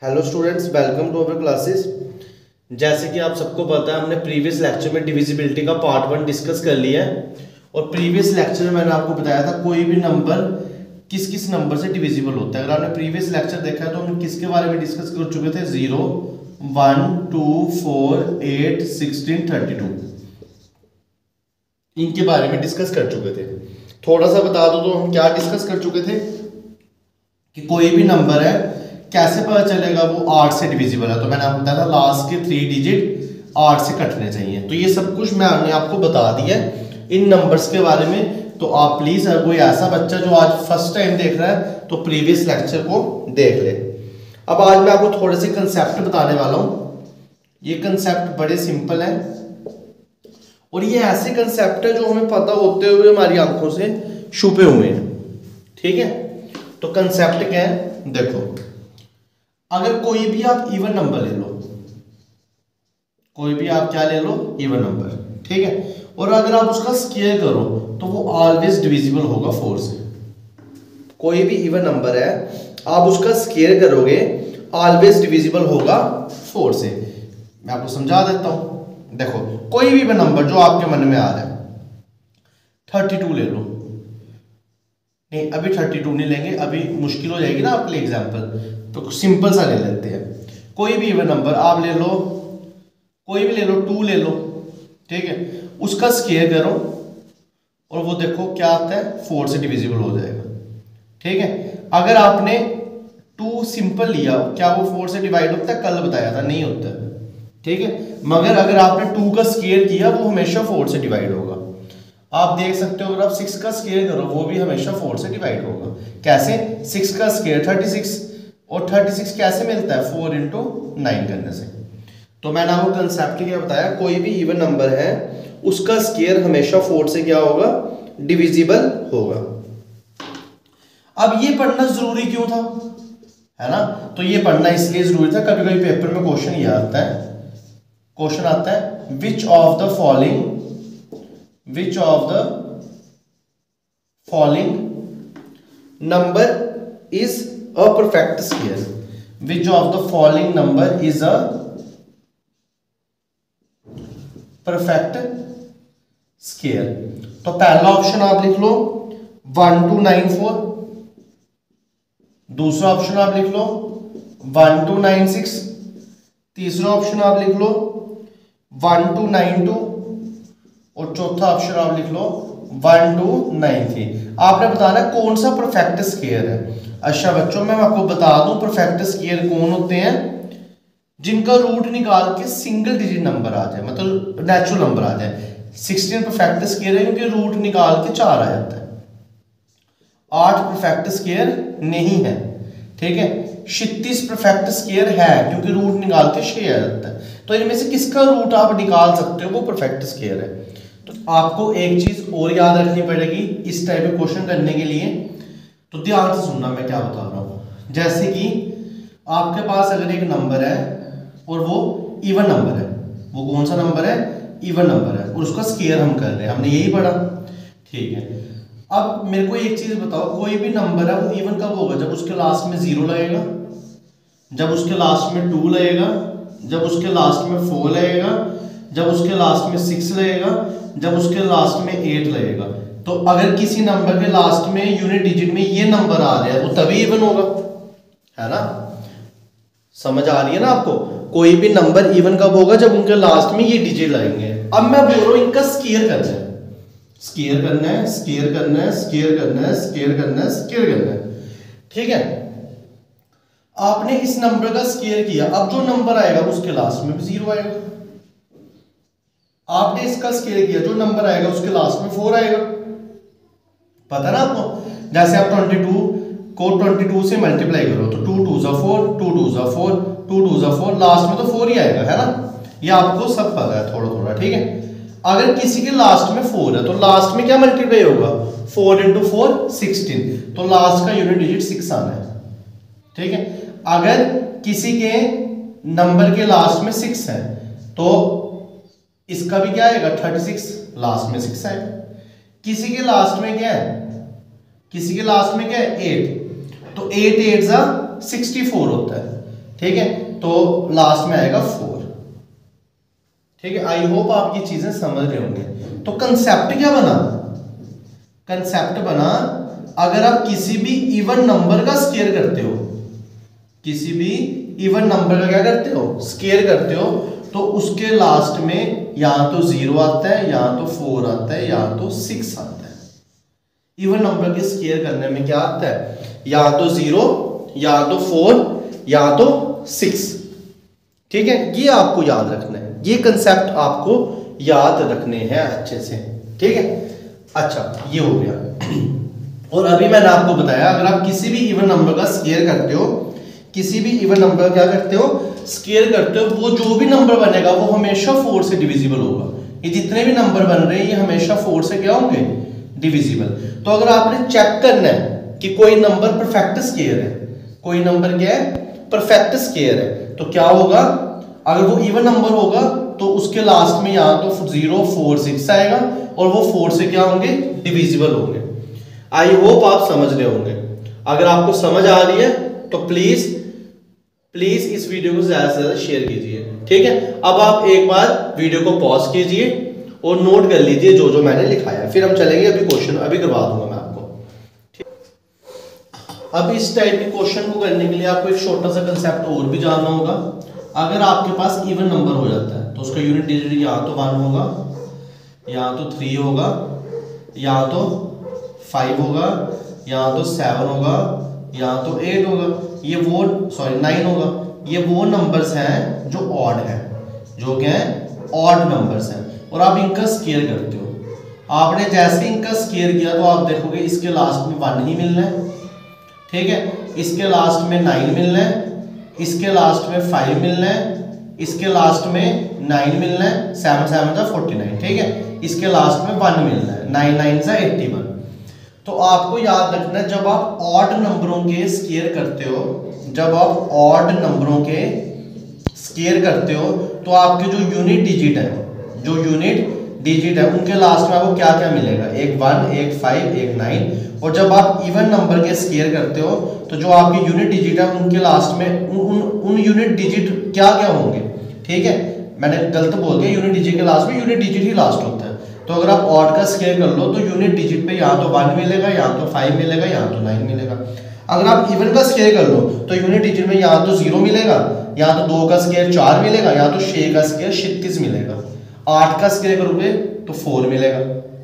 Hello students, welcome to our classes. जैसे कि आप सबको पता है, हमने प्रीवियस लेक्चर में डिविजिबिलिटी का पार्ट 1 डिस्कस कर लिया है। और प्रीवियस लेक्चर में मैंने आपको बताया था कोई भी नंबर किस किस नंबर से डिविजिबल होता है। अगर आपने प्रीवियस लेक्चर देखा है तो हम किसके बारे में डिस्कस कर चुके थे? 0, 1, 2, 4, 8, 16, 32 इनके बारे में डिस्कस कर चुके थे। थोड़ा सा बता दो तो हम क्या डिस्कस कर चुके थे कि कोई भी नंबर है कैसे पता चलेगा वो 8 से डिविजिबल है। तो मैंने आपको बताया था लास्ट के 3 डिजिट 8 से कटने चाहिए। तो ये सब कुछ मैंने आपको बता दिया इन नंबर्स के बारे में। तो आप प्लीज, अगर कोई ऐसा बच्चा जो आज फर्स्ट टाइम देख रहा है तो प्रीवियस लेक्चर को देख ले। अब आज मैं आपको थोड़े से कंसेप्ट बताने वाला हूँ। ये कंसेप्ट बड़े सिंपल है और ये ऐसे कंसेप्ट है जो हमें पता होते हुए हमारी आंखों से छुपे हुए हैं। ठीक है, तो कंसेप्ट क्या है? देखो, अगर कोई भी आप इवन नंबर ले लो, कोई भी आप क्या ले लो? Even number. ठीक है, और अगर आप उसका स्क्वायर करो तो वो ऑलवेज डिविजिबल होगा 4 से। कोई भी इवन नंबर है, आप उसका स्क्वायर करोगे ऑलवेज डिविजिबल होगा 4 से। मैं आपको समझा देता हूं। देखो, कोई भी इवन नंबर जो आपके मन में आ रहा है, 32 ले लो। नहीं, अभी 32 नहीं लेंगे, अभी मुश्किल हो जाएगी ना आपके लिए एग्जाम्पल, तो सिंपल सा ले लेते हैं। कोई भी इवन नंबर आप ले लो, कोई भी ले लो, 2 ले लो। ठीक है, उसका स्क्वायर करो और वो देखो क्या आता है, 4 से डिविजिबल हो जाएगा। ठीक है, अगर आपने 2 सिंपल लिया, क्या वो 4 से डिवाइड होता है? कल बताया था, नहीं होता है। ठीक है, मगर अगर आपने 2 का स्क्वायर किया वो हमेशा 4 से डिवाइड होगा। आप देख सकते हो, अगर आप 6 का स्क्वायर करो वो भी हमेशा 4 से डिवाइड होगा। कैसे? 6 का स्क्वायर 36, और 36 कैसे मिलता है? 4 इंटू 9 करने से। तो मैंने आपको कंसेप्ट क्या बताया, कोई भी इवन नंबर है उसका स्क्वायर हमेशा 4 से क्या होगा? डिविजिबल होगा। अब ये पढ़ना जरूरी क्यों था, है ना? तो ये पढ़ना इसलिए जरूरी था, कभी कभी पेपर में क्वेश्चन ये आता है, क्वेश्चन आता है which of the following number is a perfect square? Which of the following number is a perfect square? तो पहला ऑप्शन आप लिख लो 1294, दूसरा ऑप्शन आप लिख लो 1296, तीसरा ऑप्शन आप लिख लो 1292 और चौथा ऑप्शन आप लिख लो 1293। आपने बताना कौन सा परफेक्ट स्क्वायर है। अच्छा बच्चों, मैं आपको बता दूं परफेक्ट स्क्वायर कौन होते हैं? जिनका रूट निकाल के सिंगल डिजिट नंबर आ जाए, मतलब नेचुरल नंबर आ जाए। 16 परफेक्ट स्क्वायर है क्योंकि रूट निकाल के 4 आ जाता है। 8 परफेक्ट स्क्वायर नहीं है। ठीक है, 36 परफेक्ट स्क्वायर है क्योंकि रूट निकाल के 6 आ जाता है। तो इनमें से किसका रूट आप निकाल सकते हो? वो परफेक्ट स्क्वायर है। तो आपको एक चीज और याद रखनी पड़ेगी इस टाइप के क्वेश्चन करने के लिए, तो ध्यान से सुनना मैं क्या बता रहा हूं। जैसे कि आपके पास अगर एक नंबर है और वो इवन नंबर है, वो कौन सा नंबर है? इवन नंबर है, और उसका स्क्वायर हम कर रहे हैं, हमने यही पढ़ा। ठीक है, अब मेरे को एक चीज बताओ, कोई भी नंबर है वो इवन कब होगा? जब उसके लास्ट में 0 लगेगा, जब उसके लास्ट में 2 लगेगा, जब उसके लास्ट में 4 लगेगा, जब उसके लास्ट में 6 लगेगा, जब उसके लास्ट में 8 लगेगा। तो अगर किसी नंबर के लास्ट में यूनिट डिजिट में ये नंबर आ रहा है वो तभी इवन होगा, है ना? समझ आ रही है ना आपको? कोई भी नंबर इवन कब होगा? जब उनके लास्ट में ये डिजिट लगेंगे। अब मैं बोल रहा हूं इनका स्क्वायर करना है, स्क्वायर करना है, स्क्वायर करना है, स्क्वायर करना है, स्क्वायर करना है, स्क्वायर करना है। ठीक है, आपने इस नंबर का स्क्वायर किया, अब जो नंबर आएगा उसके लास्ट में भी 0 आएगा। आपने इसका स्क्वायर किया, जो नंबर आएगा उसके लास्ट में 4 आएगा। पता ना आपको? जैसे आप 22 को 22 से मल्टीप्लाई करो तो 2 2 ज़ा 4, 2 2 ज़ा 4, 2 2 ज़ा 4, लास्ट में तो 4 ही आएगा, है ना? ये आपको सब पता है थोड़ा थोड़ा। ठीक है, अगर किसी के लास्ट में 4 है तो लास्ट में क्या मल्टीप्लाई होगा? 4 इंटू 4 16, तो लास्ट का यूनिट डिजिट 6 आना है। ठीक है, अगर किसी के नंबर के लास्ट में 6 है तो इसका भी क्या आएगा? 36, लास्ट में 6 आएगा। किसी के लास्ट में क्या है? किसी के लास्ट में क्या है? 8, तो 8 8 ज़ा 64 होता है। ठीक है, तो लास्ट में आएगा 4। ठीक है, आई होप आप ये चीजें समझ रहे होंगे। तो कंसेप्ट क्या बना, कंसेप्ट बना अगर आप किसी भी इवन नंबर का स्केयर करते हो, किसी भी इवन नंबर का क्या करते हो, स्केयर करते हो, तो उसके लास्ट में या तो 0 आता है, या तो 4 आता है, या तो 6 आता है। इवन नंबर के स्केयर करने में क्या आता है, या तो 0, या तो 4, या तो 6। ठीक है, ये आपको याद रखना है, ये कंसेप्ट आपको याद रखने हैं अच्छे से। ठीक है, अच्छा ये हो गया। और अभी मैंने आपको बताया अगर आप किसी भी इवन नंबर का स्केयर करते हो, किसी भी इवन नंबर क्या करते हो, स्केयर करते हो, वो जो भी नंबर बनेगा वो हमेशा 4 से डिविजिबल होगा। ये जितने भी नंबर बन रहे हैं ये हमेशा 4 से क्या होंगे, डिविजिबल। तो अगर आपने चेक करना है कि कोई नंबर परफेक्ट स्केयर है, कोई नंबर क्या है, परफेक्ट स्केयर है, तो क्या होगा, अगर वो इवन नंबर होगा तो उसके लास्ट में या तो 0, 4, 6 आएगा और वो 4 से क्या होंगे, डिविजिबल होंगे। आई होप आप समझ रहे होंगे। अगर आपको समझ आ रही है तो प्लीज इस वीडियो को ज्यादा से ज्यादा शेयर कीजिए। ठीक है, अब आप एक बार वीडियो को पॉज कीजिए और नोट कर लीजिए जो जो मैंने लिखाया, फिर हम चलेंगे। अभी क्वेश्चन अभी करवा दूंगा मैं आपको। अब इस टाइप के क्वेश्चन को करने के लिए आपको एक छोटा सा कंसेप्ट और भी जानना होगा। अगर आपके पास इवन नंबर हो जाता है तो उसका यूनिट डिजिट या तो 1 होगा, या तो 3 होगा, या तो 5 होगा, या तो 7 होगा, या तो 8 होगा। ये वो 9 होगा। ये वो नंबर्स हैं जो ऑड है, जो क्या है, ऑड नंबर्स हैं, और आप इनका स्केयर करते हो। आपने जैसे इनका स्केयर किया तो आप देखोगे इसके लास्ट में 1 ही मिलना है। ठीक है, इसके लास्ट में 9 मिलना है, इसके लास्ट में 5 मिलना है, इसके लास्ट में 9 मिलना है, 7 7 जा 49। ठीक है, इसके लास्ट में 1 मिलना है, 9 9 जा 81। तो आपको याद रखना है जब आप ऑड नंबरों के स्केयर करते हो, जब आप ऑड नंबरों के स्केयर करते हो तो आपके जो यूनिट डिजिट है, जो यूनिट डिजिट है उनके लास्ट में आपको क्या क्या मिलेगा, एक 1, एक 5, एक 9। और जब आप इवन नंबर के स्केयर करते हो तो जो आपके यूनिट डिजिट है उनके लास्ट में उन यूनिट डिजिट क्या क्या होंगे। ठीक है, मैंने गलत बोल दिया, यूनिट डिजिट के लास्ट में यूनिट डिजिट ही लास्ट होता है। तो अगर आप ऑड का स्केयर कर लो तो यूनिट डिजिट पे या तो 1 मिलेगा, या तो 5 मिलेगा, या तो 9 मिलेगा। अगर आप इवन का स्केयर कर लो तो यूनिट डिजिट में या तो 0 मिलेगा, या तो 2 का स्केयर 4 मिलेगा, या तो 6 का स्केयर 36 मिलेगा। 8 का स्केयर करोगे तो 4 मिलेगा।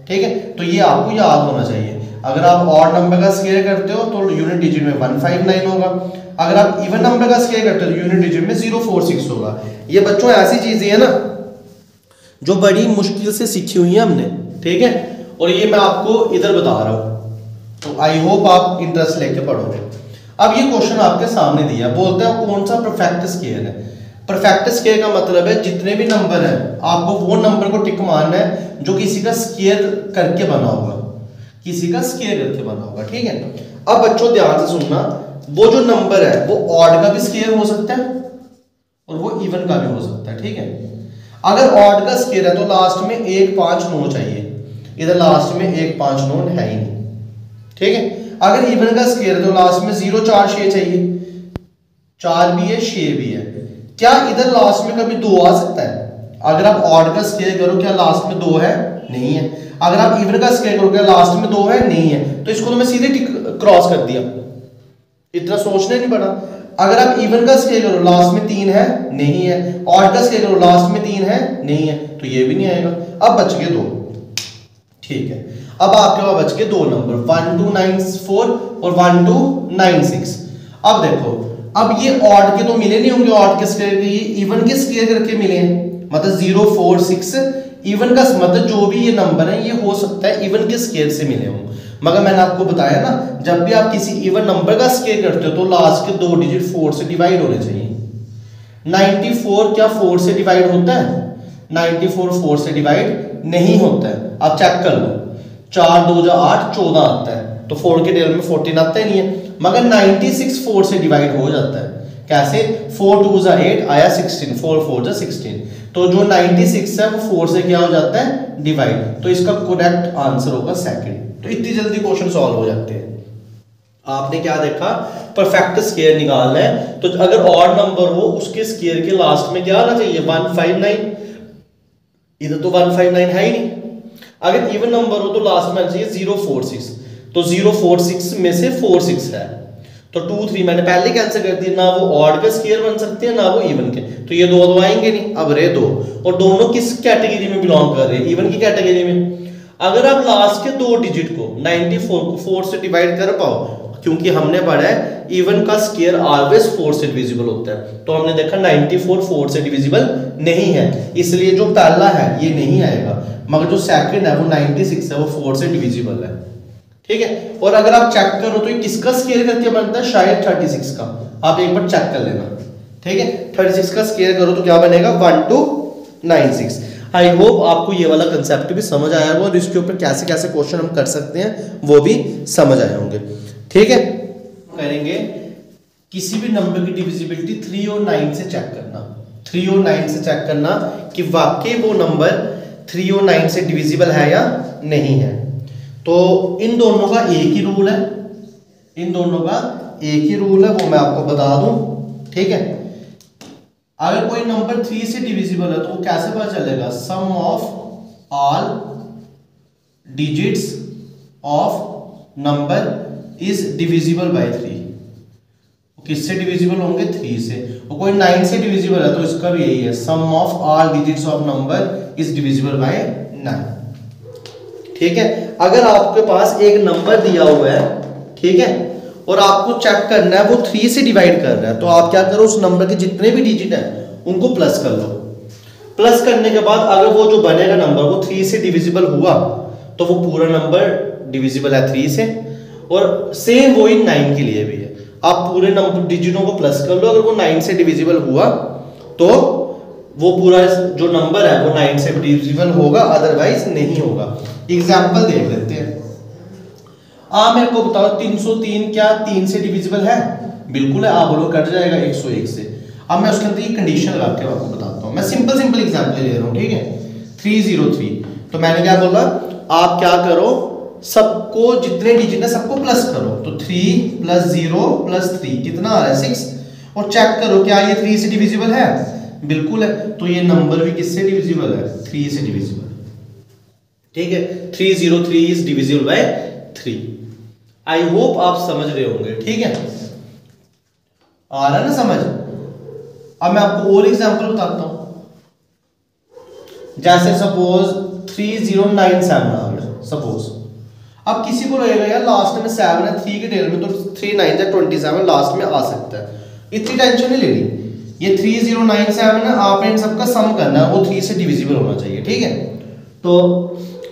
ठीक है, तो ये आपको याद होना चाहिए। अगर आप ऑड नंबर का स्केयर करते हो तो यूनिट डिजिट में 159 होगा। अगर आप इवन नंबर का स्केयर करते हो तो यूनिट डिजिट में 046 होगा। ये बच्चों ऐसी चीजें हैं ना जो बड़ी मुश्किल से सीखी हुई है हमने। ठीक है, और ये मैं आपको इधर बता रहा हूं, तो आई होप आप इंटरेस्ट लेके पढ़ोगे। अब ये क्वेश्चन आपके सामने दिया, बोलते हैं कौन सा परफेक्ट स्केयर है। परफेक्ट स्केयर का मतलब है जितने भी नंबर है आपको वो नंबर को टिक मारना है जो किसी का स्केयर करके बना होगा, किसी का स्केयर करके बना होगा। ठीक है, अब बच्चों ध्यान से सुनना, वो जो नंबर है वो ऑड का भी स्केयर हो सकता है और वो इवन का भी हो सकता है। ठीक है, अगर ऑड का स्केयर है तो लास्ट में 1 5 9 चाहिए, इधर लास्ट में 1 5 9 है ही नहीं। ठीक है, अगर इवन का स्केयर है तो लास्ट में 0 4 6 चाहिए, 4 भी है 6 भी है। क्या इधर लास्ट में कभी 2 आ सकता है? अगर आप ऑड का स्केयर करो क्या लास्ट में 2 है? नहीं है। अगर आप इवन का स्केयर करो क्या लास्ट में 2 है? नहीं है। तो इसको तो मैं सीधे क्रॉस कर दिया, इतना सोचना नहीं पड़ा। अगर आप इवन का स्केयर करो लास्ट में 3 है? नहीं है। ऑड का स्केयर करो लास्ट में 3 है? नहीं है, तो ये भी नहीं आएगा। अब बच गए 2। ठीक है, अब आपके पास बच गए 2 नंबर 1294 और 1296। अब देखो, अब ये ऑड के तो मिले नहीं होंगे, ऑड के स्केयर के, ये इवन के स्केयर करके मिले हैं, मतलब 0 4 6 इवन का मतलब जो भी ये नंबर है ये हो सकता है इवन के स्केयर से मिले हों। मगर मैंने आपको बताया ना, जब भी आप किसी इवन नंबर का स्केयर करते हो तो लास्ट के 2 डिजिट 4 से डिवाइड होने चाहिए। 94 क्या 4 से डिवाइड होता है? 94 4 से डिवाइड नहीं होता है। आप चेक कर लो, 4 2 जा 8 14 आता है, तो 4 के टेबल में 14 आता ही नहीं है। मगर 96 4 से डिवाइड हो जाता है। कैसे? 4 2 जा 8 आया 16, 4 4 जा 16। तो जो 96 है वो 4 से क्या हो जाता है? डिवाइड। तो इसका करेक्ट आंसर होगा सेकंड। तो इतनी जल्दी क्वेश्चन सॉल्व हो जाते हैं। आपने क्या देखा, परफेक्ट स्क्वायर निकालना है, तो अगर ऑड नंबर हो उसके स्क्वायर के लास्ट में क्या आना चाहिए, 159। इधर तो 159 है ही नहीं। अगर इवन नंबर हो तो लास्ट में आना चाहिए 046, तो 046 में से 46 है, तो 2 3 मैंने पहले कैंसिल कर दिया, ना वो ऑड का स्क्वायर बन सकते हैं ना वो इवन के, तो ये दो आएंगे नहीं। अब रहे दो, और दोनों किस कैटेगरी में बिलोंग कर रहे हैं, इवन की कैटेगरी में। अगर आप लास्ट के दो डिजिट को 94 को 4 से डिवाइड कर पाओ, क्योंकि हमने पढ़ा है इवन का स्क्वायर ऑलवेज 4 से डिविजिबल होता है, तो हमने देखा 94 4 से डिविजिबल नहीं है, इसलिए जो पहला है ये नहीं आएगा, मगर जो सेकंड है वो 96 है, वो 4 से डिविजिबल है। ठीक है, और अगर आप चेक करो तो ये किसका स्क्वायर करके बनता है, शायद 36 का। आप एक बार चेक कर लेना। ठीक है, 36 का स्क्वायर करो तो क्या बनेगा, 1296। आई होप आपको ये वाला कंसेप्ट भी समझ आया होगा, और इसके ऊपर कैसे कैसे क्वेश्चन हम कर सकते हैं वो भी समझ आए होंगे। ठीक है, करेंगे किसी भी नंबर की डिविजिबिलिटी 3 और 9 से चेक करना। 3 और 9 से चेक करना कि वाकई वो नंबर 3 और 9 से डिविजिबल है या नहीं है। तो इन दोनों का एक ही रूल है, इन दोनों का एक ही रूल है, वो मैं आपको बता दूं। ठीक है, अगर कोई नंबर 3 से डिविजिबल है तो वो कैसे पता चलेगा, sum of all digits of number is divisible by 3। किससे डिविजिबल होंगे, 3 से। और कोई 9 से डिविजिबल है तो इसका भी यही है, sum of all digits of number is divisible by 9। ठीक है, अगर आपके पास एक नंबर दिया हुआ है, ठीक है, और आपको चेक करना है वो 3 से डिवाइड कर रहा है, तो आप क्या करो, उस नंबर के जितने भी डिजिट हैं उनको प्लस कर लो। प्लस करने के बाद अगर वो जो बनेगा नंबर वो 3 से डिविजिबल हुआ तो वो पूरा नंबर डिविजिबल है 3 से, और सेम वही 9 के लिए भी है। आप पूरे नंबर डिजिटों को प्लस कर लो, अगर वो 9 से डिविजिबल हुआ तो वो पूरा जो नंबर है वो 9 से डिविजिबल होगा, अदरवाइज नहीं होगा। एग्जांपल देख लेते हैं। आप मेरे को बताओ 303 क्या 3 से डिविजिबल है, बिल्कुल है। आप बोलो कट जाएगा 101 से। अब मैं उसके अंदर ये कंडीशन लगा के आपको बताता हूँ, मैं सिंपल एग्जांपल ले रहा हूँ। ठीक है, 303, तो मैंने क्या बोला, आप क्या करो, सबको जितने डिजिट है सबको प्लस करो, तो 3 + 0 + 3 कितना आ रहा है, 6, और चेक करो क्या ये 3 से डिविजिबल है, बिल्कुल है। तो ये नंबर भी किससे डिविजिबल है, 3 से डिविजिबल। ठीक है, 303 is divisible by 3। I hope आप समझ रहे होंगे। ठीक है, आ रहा है ना समझ। अब मैं आपको और एग्जांपल बताता हूं, जैसे सपोज 3097 आ गया सपोज। अब किसी को लगेगा यार लास्ट में 7 है, 3 के टेल में, तो 3 9 से 27 लास्ट में आ सकता है, इतनी टेंशन नहीं लेनी। ये 3097 है, आपने इन सबका सम करना है, वो 3 से डिविजिबल होना चाहिए। ठीक है, तो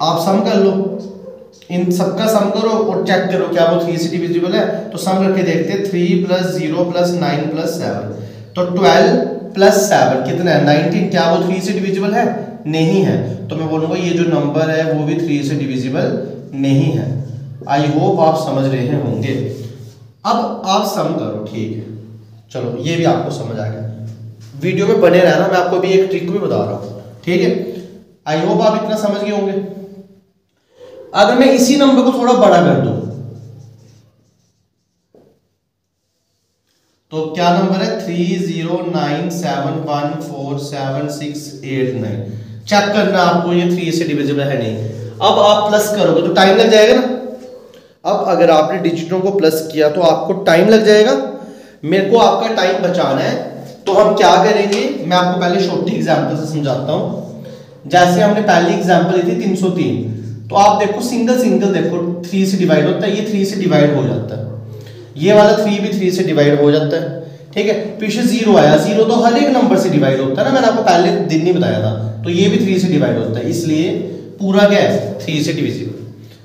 आप सम कर लो, इन सबका सम करो और चेक करो क्या वो 3 से डिविजिबल है। तो सम करके देखते हैं, 3 + 0 + 9 + 7, तो 12 + 7 कितना है, 19। क्या वो 3 से डिविजिबल है, नहीं है। तो मैं बोलूँगा ये जो नंबर है वो भी 3 से डिविजिबल नहीं है। आई होप आप समझ रहे होंगे। अब आप सम करो। ठीक है, चलो ये भी आपको समझ आ गया। वीडियो में बने रहना, मैं आपको अभी एक ट्रिक भी बता रहा हूँ। ठीक है, आई होप आप इतना समझ गए होंगे। अगर मैं इसी नंबर को थोड़ा बड़ा कर दूं तो क्या नंबर है, 3097147689। चेक करना आपको ये 3 से डिविजिबल है नहीं। अब आप प्लस करोगे तो टाइम लग जाएगा ना। अब अगर आपने डिजिटों को प्लस किया तो आपको टाइम लग जाएगा। मेरे को आपका टाइम बचाना है, तो हम क्या करेंगे, मैं आपको पहले छोटी एग्जांपल से समझाता हूं। जैसे हमने पहली एग्जांपल ली थी 303, तो आप देखो सिंगल देखो 3 से डिवाइड होता है, ये 3 से डिवाइड हो जाता है, ये वाला 3 भी 3 से डिवाइड हो जाता है। ठीक है, पीछे 0 आया, 0 तो हर एक नंबर से डिवाइड होता है ना, मैंने आपको पहले दिन नहीं बताया था। तो ये भी 3 से डिवाइड होता है, इसलिए पूरा क्या है, 3 से डिविजिबल।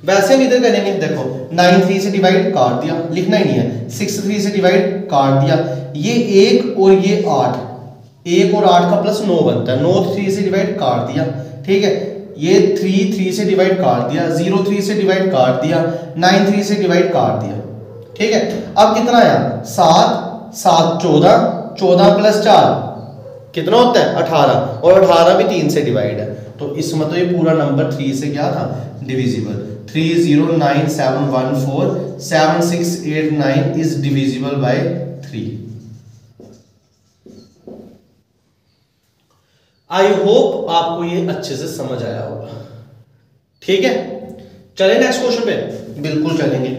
वैसे हम इधर करेंगे, देखो 9 3 से डिवाइड काट दिया, लिखना ही नहीं है। 6 3 से डिवाइड काट दिया, ये 1 और ये 8, 1 और 8 का प्लस 9 बनता है। 9 3 से डिवाइड काट दिया। ठीक है, ये 3 3 से डिवाइड काट दिया, 0 3 से डिवाइड काट दिया, 9 3 से डिवाइड काट दिया। ठीक है, अब कितना आया, 7 7 14, 14 + 4 कितना होता है, 18, और 18 भी 3 से डिवाइड है। तो इस मतलब ये पूरा नंबर 3 से क्या था, divisible. 3097147689 is divisible by 3। I hope आपको ये अच्छे से समझ आया होगा। ठीक है, चले नेक्स्ट क्वेश्चन पे। बिल्कुल चलेंगे।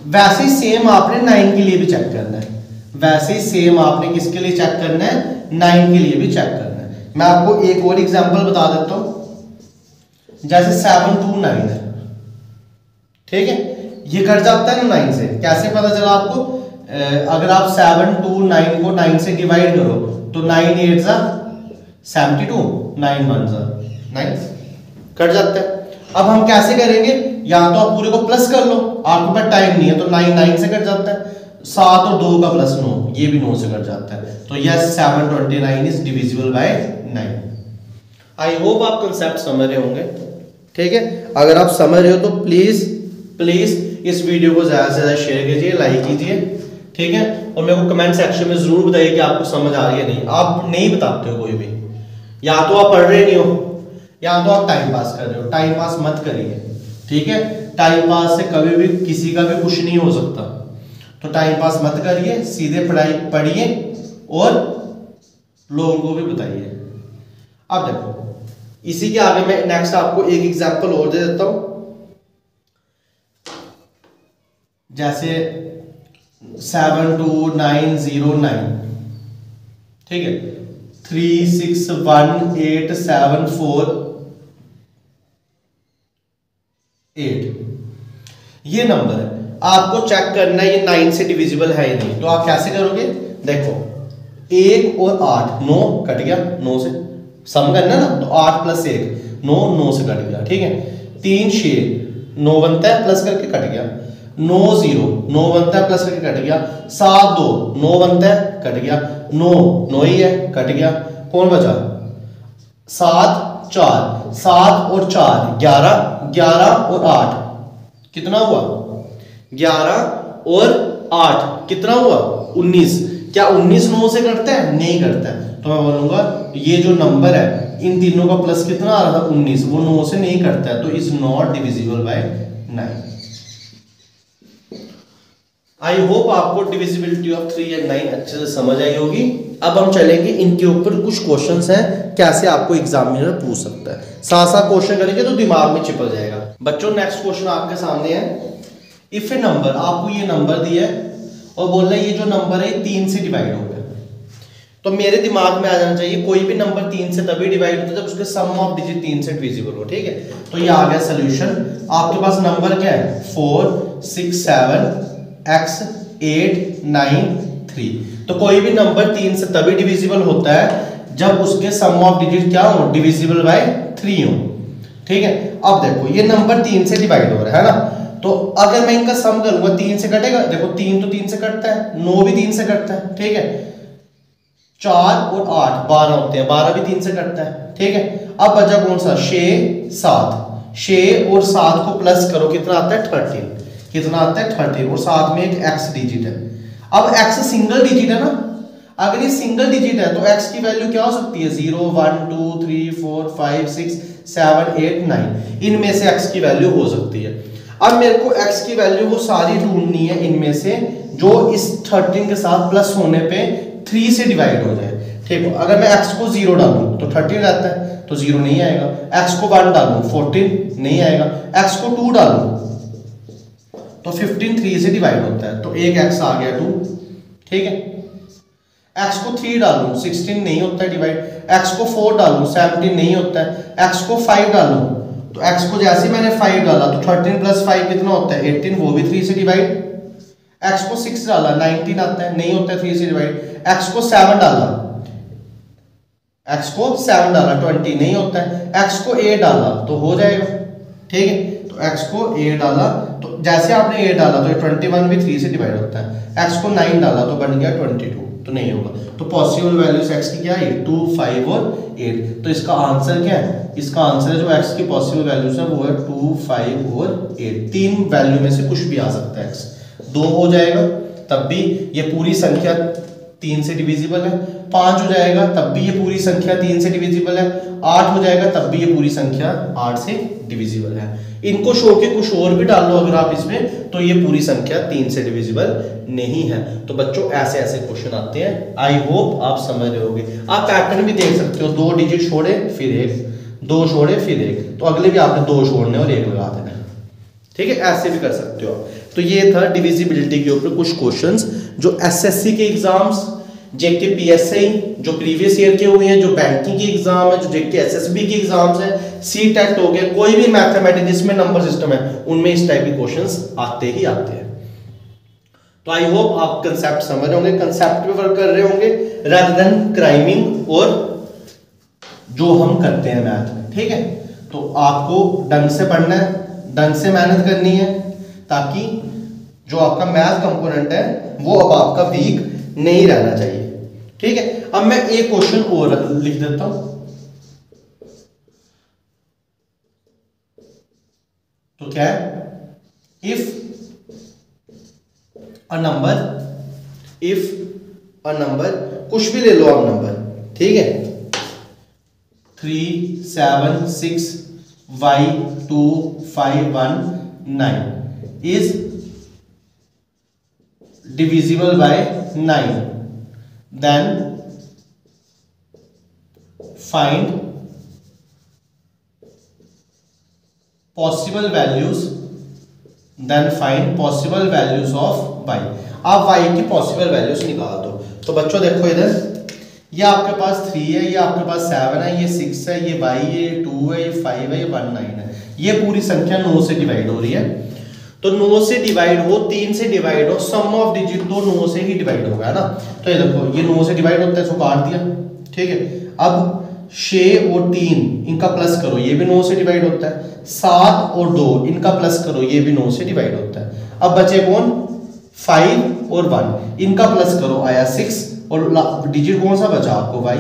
वैसे ही सेम आपने 9 के लिए भी चेक करना है। वैसे ही सेम आपने किसके लिए चेक करना है? 9 के लिए भी चेक करना है। मैं आपको एक और एग्जांपल बता देता हूं। जैसे 729 है, ठीक है, ये कट जाता है ना 9 से। कैसे पता चला आपको? अगर आप 729 को 9 से डिवाइड करो तो 9 8 जा 72, 9 1 जा 9, कट जाता है। अब हम कैसे करेंगे? या तो आप पूरे को प्लस कर लो, आपके पास टाइम नहीं है तो 9 9 से कट जाता है, 7 और 2 का प्लस 9, ये भी 9 से कट जाता है। तो yes, 729 is divisible by 9। I hope आप कंसेप्ट समझ रहे होंगे। ठीक है, अगर आप समझ रहे हो तो प्लीज इस वीडियो को ज्यादा से ज्यादा शेयर कीजिए, लाइक कीजिए। ठीक है, और मेरे को कमेंट सेक्शन में जरूर बताइए कि आपको समझ आ रही है नहीं। आप नहीं बताते हो कोई भी, या तो आप पढ़ रहे नहीं हो या तो आप टाइम पास कर रहे हो। टाइम पास मत करिए, ठीक है। टाइम पास से कभी भी किसी का भी कुछ नहीं हो सकता, तो टाइम पास मत करिए, सीधे पढ़ाई पढ़िए और लोगों को भी बताइए। अब देखो, इसी के आगे मैं नेक्स्ट आपको एक एग्जांपल और दे देता हूं। जैसे 72909, ठीक है, 3618748 ये नंबर है। आपको चेक करना है ये 9 से डिविजिबल है ही नहीं। तो आप कैसे करोगे? देखो, 1 और 8, 9 कट गया, 9 से सम करना ना, तो 8 + 1 9, 9 से कट गया। ठीक है, 3 6 9 बनता है, प्लस करके कट गया। 9 0 9 बनता है, प्लस करके कट गया। 7 2 9 बनता है, कट गया। 9 9 ही है, कट गया। कौन बचा? 7 4 7 और 4 11 11 और 8 कितना हुआ? 11 और 8 कितना हुआ? 19। क्या 19 9 से कटता है? नहीं करता है। तो मैं बोलूंगा ये जो नंबर है इन तीनों का प्लस कितना आ रहा था? 19, वो 9 से नहीं करता है, तो is not divisible by 9। I hope आपको डिविजिबिलिटी ऑफ 3 एंड 9 अच्छे से समझ आई होगी। अब हम चलेंगे इनके ऊपर, कुछ क्वेश्चंस हैं कैसे आपको एग्जामिनर पूछ सकता है। साथ साथ क्वेश्चन करेंगे तो दिमाग में चिपक जाएगा। बच्चों, नेक्स्ट क्वेश्चन आपके सामने है। इफ ए नंबर, आपको ये नंबर दिया है और बोल रहा है ये जो नंबर है 3 से डिवाइड हो गया, तो मेरे दिमाग में आ जाना चाहिए कोई भी नंबर 3 से तभी डिवाइड होता है जब उसके सम ऑफ डिजिट 3 से डिविजिबल हो। ठीक है, तो ये आ गया सोल्यूशन। आपके पास नंबर क्या है? 4 6 7 x 8 9 3। तो कोई भी नंबर 3 से तभी डिविजिबल होता है जब उसके सम ऑफ डिजिट क्या हो? डिविजिबल बाय 3 हो। ठीक है, अब देखो ये नंबर 3 से डिवाइड हो रहा है ना, तो अगर मैं इनका सम करूंगा 3 से कटेगा। देखो 3 तो 3 से कटता है, 9 भी 3 से कटता है। ठीक है, 4 और 8 12 होते हैं, 12 भी 3 से कटता है। ठीक है, अब बचा कौन सा? 6 7। 6 और 7 को प्लस करो, कितना आता है? 13। कितना आता है? 13, और साथ में एक x डिजिट है। अब x सिंगल डिजिट है ना, अगर ये सिंगल डिजिट है तो x की वैल्यू क्या हो सकती है? 0 1 2 3 4 5 6 7 8 9, इनमें से x की वैल्यू हो सकती है। अब मेरे को x की वैल्यू वो सारी ढूंढनी है इनमें से जो इस 13 के साथ प्लस होने पे 3 से डिवाइड हो जाए। ठीक है, अगर मैं x को 0 डालूं तो 13 रहता है, तो 0 नहीं आएगा। x को 1 डालूं 14 नहीं आएगा। x को 2 डालूं तो 15 3 से डिवाइड होता है, तो एक x आ गया 2। ठीक है, x को 3 डालूं 16 नहीं होता है डिवाइड। x को 4 डालूं 17 नहीं होता है। x को 5 डालूं तो x को जैसे मैंने 5 डाला तो 13 + 5 कितना होता है? 18, वो भी 3 से डिवाइड। x को 6 डाला 19 आता है, नहीं होता है 3 से डिवाइड। x को 7 डाला 20 नहीं होता है। x को 8 डाला तो हो जाएगा। ठीक है, तो x को 8 डाला तो जैसे आपने 8 डाला तो 21 भी 3 से डिवाइड होता है। x को 9 डाला तो बन गया 22, तो नहीं होगा। तो पॉसिबल वैल्यूज x की क्या है? 2 5 और 8। तो इसका आंसर क्या है? इसका आंसर है जो x की पॉसिबल वैल्यूज है वो है 2 5 और 8। 3 वैल्यू में से कुछ भी आ सकता है x। 2 हो जाएगा तब भी, ये पूरी संख्या 3 से डिविजिबल है, 5 हो जाएगा तब भी ये पूरी संख्या 3 से डिविजिबल है, 8 हो जाएगा तब भी ये पूरी संख्या 8 से डिविजिबल है। इनको छोड़ के कुछ और भी डाल लो अगर आप इसमें, तो ये पूरी संख्या 3 से डिविजिबल नहीं है। तो बच्चों ऐसे ऐसे क्वेश्चन आते हैं, आई होप आप समझ रहे होगे। आप पैटर्न भी देख सकते हो, 2 डिजिट छोड़े फिर 1, 2 छोड़े फिर 1, तो अगले भी आपने 2 छोड़ने और 1 लगा देना, ठीक है, ऐसे भी कर सकते हो। तो ये था डिविजिबिलिटी के ऊपर कुछ क्वेश्चंस जो एसएससी के एग्जाम्स, जेके पीएसआई जो प्रीवियस ईयर के हुए हैं, जो बैंकिंग के एग्जाम है, जो जेके एसएसबी के एग्जाम्स है, सी टेट हो गया, कोई भी मैथमेटिक्स जिसमें नंबर सिस्टम है उनमें इस टाइप के क्वेश्चंस आते ही आते हैं। तो आई होप आप कंसेप्ट समझ होंगे, कंसेप्ट पे वर्क कर रहे होंगे रादर देन क्राइमिंग और जो हम करते हैं मैथ में, ठीक है। तो आपको ढंग से पढ़ना है, ढंग से मेहनत करनी है, ताकि जो आपका मैथ कंपोनेंट है वो अब आपका वीक नहीं रहना चाहिए, ठीक है। अब मैं एक क्वेश्चन और लिख देता हूं, तो क्या है, इफ अ नंबर कुछ भी ले लो आप नंबर, ठीक है, 3 7 6 y 2 5 1 9 is divisible by 9, then find possible values of y। आप y की पॉसिबल वैल्यूज निकाल दो। तो बच्चों देखो इधर, ये आपके पास 3 है, ये आपके पास 7 है, ये 6 है, ये y है, ये 2 है, ये 5 है, ये 1 9 है। ये पूरी संख्या 9 से डिवाइड हो रही है। तो 9 से डिवाइड हो, 3 से डिवाइड हो, सम ऑफ डिजिट तो 9 से ही डिवाइड होगा ना। तो ये देखो ये 9 से डिवाइड होता है, इसको काट दिया, ठीक है। अब 6 और 3 इनका प्लस करो, ये भी 9 से डिवाइड होता है। 7 और 2 इनका प्लस करो, ये भी 9 से डिवाइड होता है। अब बचे कौन, 5 और 1, इनका प्लस करो, आया 6, और डिजिट कौन सा बचा आपको, y।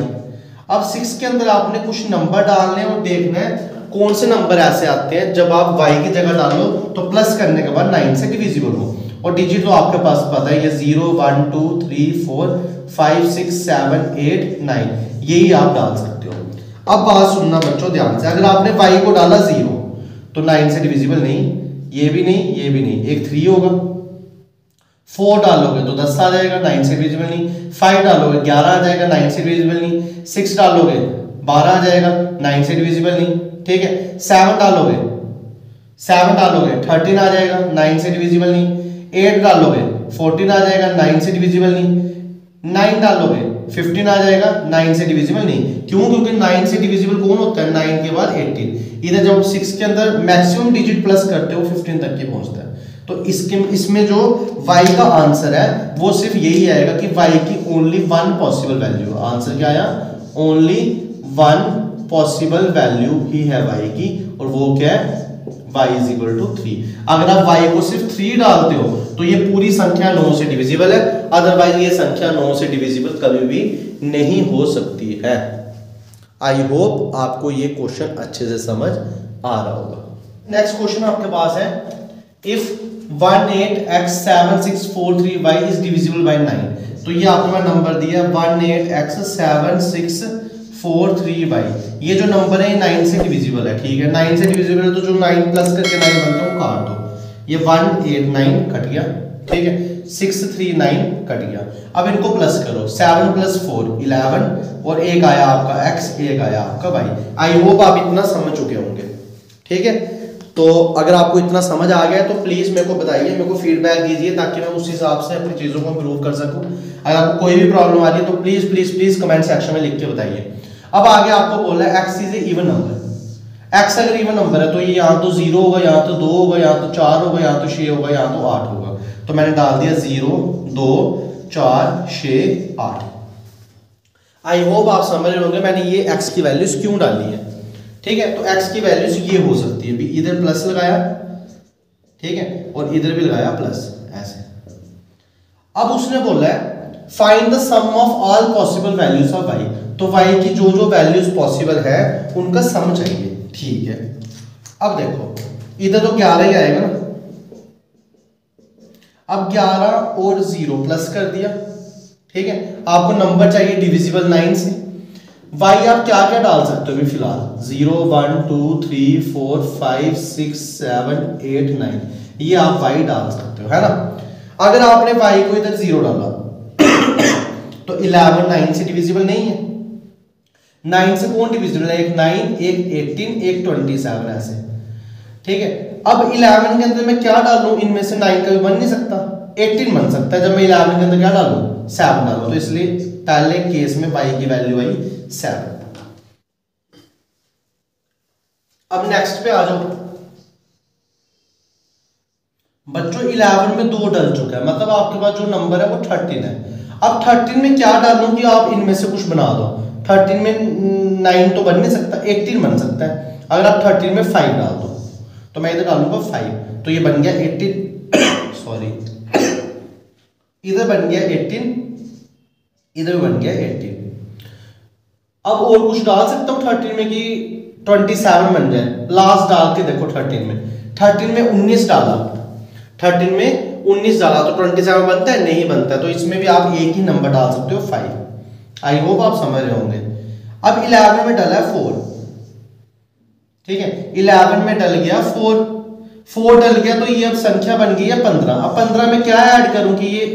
अब 6 के अंदर आपने कुछ नंबर डालने और देखना है कौन से नंबर ऐसे आते हैं जब आप y की जगह डालो तो प्लस करने के बाद 9 से डिविजिबल हो। और डिजिट तो आपके पास पता है, ये 0 1 2 3 4 5 6 7 8 9, यही आप डाल सकते हो। अब बात सुनना बच्चों ध्यान से, अगर आपने y को डाला 0 तो 9 से डिविजिबल नहीं, ये भी नहीं, ये भी नहीं, एक 3 होगा। 4 डालोगे तो 10 आ जाएगा, 9 से डिविजिबल नहीं। 5 डालोगे 11 आ जाएगा, 9 से डिविजिबल नहीं। 6 डालोगे 12 आ जाएगा, 9 से डिविजिबल नहीं, ठीक है। 7 डालोगे 13 आ जाएगा, 9 से डिविजिबल नहीं। 8 डालोगे 14 आ जाएगा, 9 से डिविजिबल नहीं। 9 डालोगे 15 आ जाएगा, 9 से डिविजिबल नहीं। क्यों, क्योंकि 9 से डिविजिबल कौन होता है, 9 के बाद 18। इधर जब 6 के अंदर मैक्सिमम डिजिट प्लस करते हो 15 तक के पहुंचता है। तो इसमें जो y का आंसर है वो सिर्फ यही आएगा कि y की ओनली 1 पॉसिबल वैल्यू। आंसर क्या आया, ओनली 1 पॉसिबल वैल्यू ही है y की, और वो क्या है, y इज इक्वल टू 3। अगर आप y को सिर्फ 3 डालते हो तो ये पूरी संख्या 9 से डिविजिबल है, अदरवाइज ये संख्या 9 से डिविजिबल कभी भी नहीं हो सकती है। आई होप आपको ये क्वेश्चन अच्छे से समझ आ रहा होगा। नेक्स्ट क्वेश्चन आपके पास है, if 18x7643y is divisible by 9। तो ये आपका नंबर दिया 18x7643y, ये जो नंबर है 9 से डिविजिबल है, ठीक है। 9 से डिविजिबल है तो जो 9 प्लस करके 9 बनता है वो काट दो, ये 189 कट गया, ठीक है। 639 कट गया। अब इनको प्लस करो, 7 + 4 11, और एक आया आपका x, एक आया आपका y। आई होप आप इतना समझ चुके होंगे, ठीक है। तो अगर आपको इतना समझ आ गया तो प्लीज़ मेरे को बताइए, मेरे को फीडबैक दीजिए, ताकि मैं उस हिसाब से अपनी चीज़ों को इम्प्रूव कर सकूं। अगर आपको कोई भी प्रॉब्लम आ रही है तो please please please comment section में लिख के बताइए। अब आगे आपको बोला है x is a even number. x अगर इवन नंबर है तो ये यहाँ तो 0 होगा, यहाँ तो 2 होगा, यहाँ तो 4 होगा, यहाँ तो 6 होगा, यहाँ तो 8 होगा। तो मैंने डाल दिया 0 2 4 6 8। आई होप आप समझ रहे होंगे मैंने ये x की वैल्यूज क्यों डाली है, ठीक है। तो x की वैल्यूज ये हो सकती है, इधर प्लस लगाया, ठीक है, और इधर भी लगाया प्लस, ऐसे। अब उसने बोला है find the sum of all possible values of y। तो y की जो जो वैल्यूज पॉसिबल है उनका सम चाहिए, ठीक है। अब देखो इधर तो 11 ही आएगा ना। अब 11 और 0 प्लस कर दिया, ठीक है, आपको नंबर चाहिए डिविजिबल 9 से। y आप क्या क्या डाल सकते हो अभी फिलहाल, 0 1 2 3 4 5 6 7 8 9, ये आप y डाल सकते हो, है ना। अगर आपने y को इधर 0 डाला तो 11 9 से डिविजिबल नहीं है। 9 से कौन डिविजिबल है, एक 9, एक 18, एक 27, ऐसे, ठीक है। अब 11 के अंदर मैं क्या डालूं, इनमें से 9 कभी बन नहीं सकता, 18 बन सकता है जब मैं 11 के अंदर क्या डालूं, 7 डालूं। तो इसलिए पहले केस में y की वैल्यू आई 7। अब नेक्स्ट पे आ जाओ बच्चों, 11 में 2 डल चुका है, मतलब आपके पास जो नंबर है वो 13 है। अब 13 में क्या डालूं कि आप इनमें से कुछ बना दो। 13 में 9 तो बन नहीं सकता, 18 बन सकता है। अगर आप 13 में 5 डाल दो तो मैं इधर डालूंगा 5, तो ये बन गया 18 सॉरी, इधर बन गया 18, इधर बन गया 18। अब और कुछ डाल सकता हूँ 13 में कि 27 बन जाए, लास्ट डाल के देखो 13 में, 13 में 19 डाला, 13 में 19 डाला तो 27 बनता है, नहीं बनता है। तो इसमें भी आप एक ही नंबर डाल सकते हो 5। आई होप आप समझ रहे होंगे। अब 11 में डाला है 4, ठीक है, 11 में डल गया 4 डल गया, तो ये अब संख्या बन गई है 15। अब 15 में क्या ऐड करूं कि ये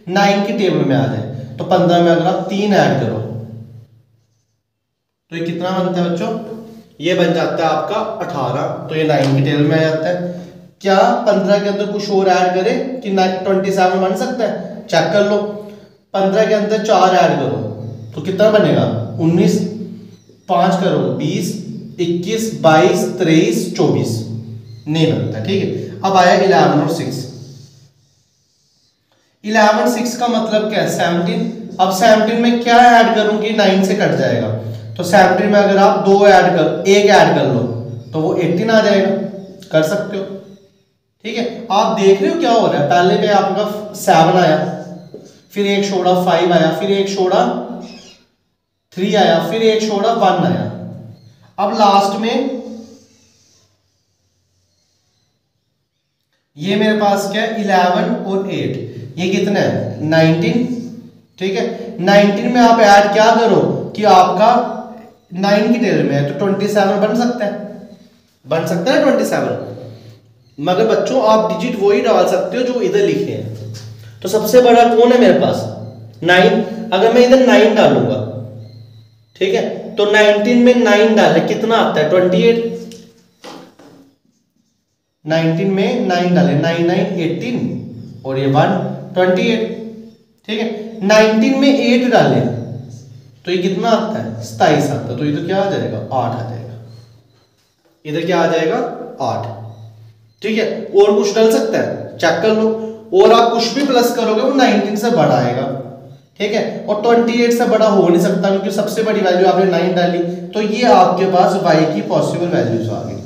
9 की टेबल में आ जाए, तो 15 में अगर आप 3 ऐड करो तो ये कितना बनता है बच्चों, ये बन जाता है आपका 18, तो ये 9 की टेबल में आ जाता है। क्या 15 के अंदर कुछ और ऐड करें कि 27 बन सकता है, चेक कर लो। 15 के अंदर 4 ऐड करो तो कितना बनेगा, 19, 5 करो 20, 21, 22, 23, 24, नहीं बनता, ठीक है। अब आया 11 और 6, 11 6 का मतलब क्या है, 17। अब 17 में क्या ऐड करूं कि 9 से कट जाएगा, तो 17 में अगर आप 2 ऐड कर, 1 ऐड कर लो तो वो 18 आ जाएगा, कर सकते हो, ठीक है। आप देख रहे हो क्या हो रहा है, पहले पे आपका 7 आया, फिर एक छोड़ा 5 आया, फिर एक छोड़ा 3 आया, फिर एक छोड़ा 1 आया। अब लास्ट में ये मेरे पास क्या है, 11 और 8, ये कितना है 19, ठीक है। 19 में आप ऐड क्या करो कि आपका 9 की टेबल में है तो 27 बन सकता है, बन सकता है 27, मगर बच्चों आप डिजिट वही डाल सकते हो जो इधर लिखे हैं। तो सबसे बड़ा कौन है मेरे पास, 9। अगर मैं इधर 9 डालूंगा, ठीक है, तो 19 में 9 डाले कितना आता है 28, 19 में 9 डाले 9 9 18 और ये 1 28, ठीक है। 19 में 8 डाले तो ये कितना आता है 27 आता है, तो इधर क्या आ जाएगा 8 आ जाएगा, इधर क्या आ जाएगा 8, ठीक है। और कुछ डाल सकता है, चेक कर लो, और आप कुछ भी प्लस करोगे वो 19 से बड़ा आएगा, ठीक है। और 28 से बड़ा हो नहीं सकता क्योंकि सबसे बड़ी वैल्यू आपने 9 डाली, तो ये आपके पास y की पॉसिबल वैल्यूज आ गई,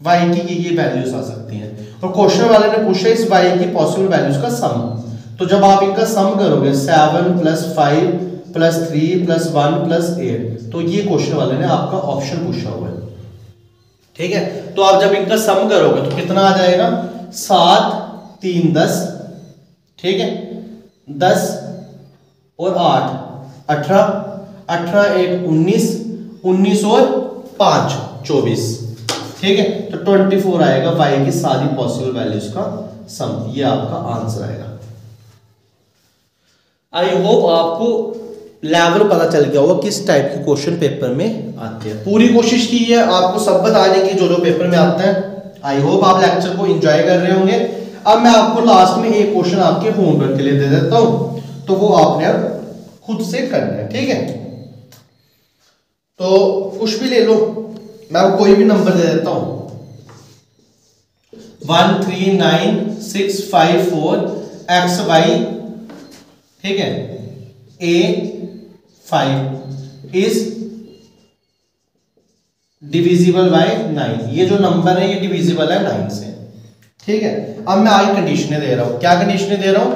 y की ये वैल्यूज आ सकती हैं। और क्वेश्चन वाले ने पूछा इस y की पॉसिबल वैल्यूज का सम, तो जब आप इनका सम करोगे 7 + 5 + 3 + 1 + 8, तो ये क्वेश्चन वाले ने आपका ऑप्शन पूछा हुआ है, ठीक है। तो आप जब इनका सम करोगे तो कितना आ जाएगा, 7 3 10, ठीक है, 10 और 8 18, 18 1 19, 19 और 5 24, ठीक है। तो 24 आएगा y की सारी पॉसिबल वैल्यूज का सम, ये आपका आंसर आएगा। आई होप आपको लेवल पता चल गया होगा किस टाइप के क्वेश्चन पेपर में आते हैं। पूरी कोशिश की है आपको सब बताने की जो जो पेपर में आता है। आई होप आप लेक्चर को एंजॉय कर रहे होंगे। अब मैं आपको लास्ट में एक क्वेश्चन आपके होमवर्क के लिए दे देता हूं, तो वो आपने अब खुद से करना है, ठीक है। तो कुछ भी ले लो, मैं आपको कोई भी नंबर दे देता हूं, 1 3 9 6 5 4 XY, ठीक है, A5 इज डिविजिबल बाय 9। ये जो नंबर है ये डिविजिबल है 9 से, ठीक है। अब मैं आगे कंडीशनें दे रहा हूं, क्या कंडीशनें दे रहा हूं,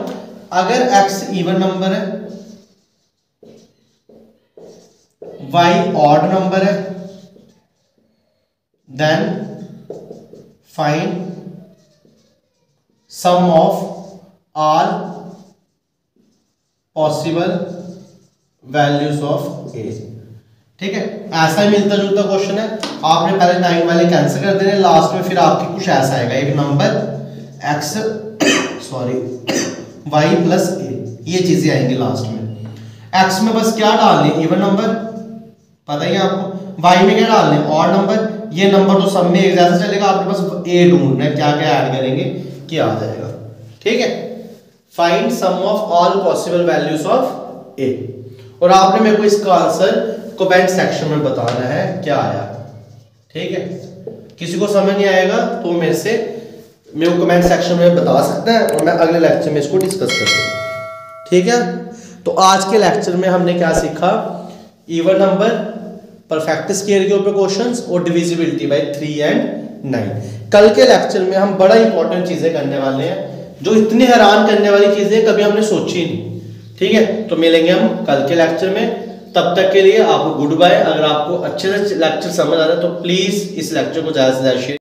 अगर x इवन नंबर है, y ऑड नंबर है, then find sum of all possible values of a. ठीक है, ऐसा ही मिलता जुलता क्वेश्चन है। आपने पहले 9 वाले कैंसिल कर देने, लास्ट में फिर आपकी कुछ ऐसा आएगा, एक नंबर x y प्लस ए, ये चीजें आएंगी लास्ट में। x में बस क्या डालने, इवन नंबर पता ही है आपको, y में क्या डालने, ऑड नंबर। ये नंबर तो सब में एक जैसा चलेगा, आपके पास a ढूंढना है, क्या क्या ऐड करेंगे क्या आ जाएगा। ठीक है, find sum of all possible values of a, और आपने मेरे को इसका आंसर कमेंट सेक्शन में बताना है क्या आया। ठीक है, किसी को समझ नहीं आएगा तो मेरे को कमेंट सेक्शन में बता सकता है, और मैं अगले लेक्चर में इसको डिस्कस करूंगा। ठीक है, तो आज के लेक्चर में हमने क्या सीखा, इवन नंबर, परफेक्ट स्क्वायर के ऊपर क्वेश्चंस और डिविजिबिलिटी बाय 3 एंड 9। कल के लेक्चर में हम बड़ा इंपॉर्टेंट चीजें करने वाले हैं, जो इतनी हैरान करने वाली चीजें कभी हमने सोची नहीं। ठीक है, तो मिलेंगे हम कल के लेक्चर में, तब तक के लिए आपको गुड बाय। अगर आपको अच्छे से लेक्चर समझ आ रहा है तो प्लीज इस लेक्चर को ज्यादा से ज्यादा शेयर